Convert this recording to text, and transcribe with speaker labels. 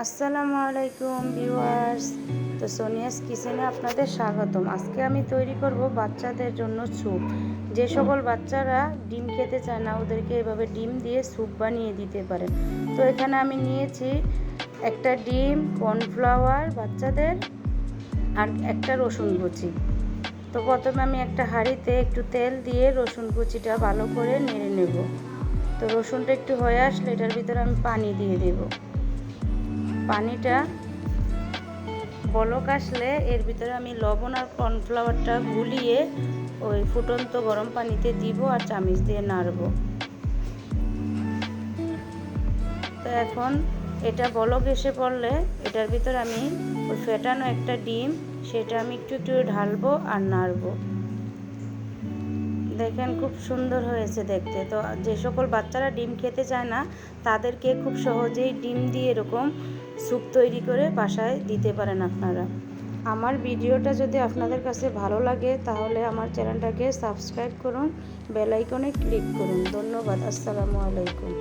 Speaker 1: আসসালামু আলাইকুম ভিউয়ার্স। তো সোনিয়াস কিচেনে আপনাদের স্বাগতম। আজকে আমি তৈরি করব বাচ্চাদের জন্য স্যুপ। যে সকল বাচ্চারা ডিম খেতে চায় না ওদেরকে এভাবে ডিম দিয়ে স্যুপ বানিয়ে দিতে পারেন। তো এখানে আমি নিয়েছি একটা ডিম, কর্নফ্লাওয়ার বাচ্চাদের, আর একটা রসুন কুচি। তো প্রথমে আমি একটা হাঁড়িতে একটু তেল দিয়ে রসুন কুচিটা ভালো করে নেড়ে নেব। তো রসুনটা একটু হয়ে আসলে এটার ভিতরে আমি পানি দিয়ে দেব। পানিটা বলক আসলে এর ভিতরে আমি লবণ আর কর্নফ্লাওয়ারটা গুলিয়ে ওই ফুটন্ত গরম পানিতে দিব আর চামচ দিয়ে নাড়ব। তো এখন এটা বলক এসে পড়লে এটার ভিতরে আমি ওই ফেটানো একটা ডিম সেটা আমি একটু একটু ঢালবো আর নাড়বো। দেখেন খুব সুন্দর হয়েছে দেখতে। তো যে সকল বাচ্চারা ডিম খেতে চায় না তাদেরকে খুব সহজেই ডিম দিয়ে এরকম স্যুপ তৈরি করে বাসায় দিতে পারেন আপনারা। আমার ভিডিওটা যদি আপনাদের কাছে ভালো লাগে তাহলে আমার চ্যানেলটাকে সাবস্ক্রাইব করুন, বেল আইকনে ক্লিক করুন। ধন্যবাদ। আসসালামু আলাইকুম।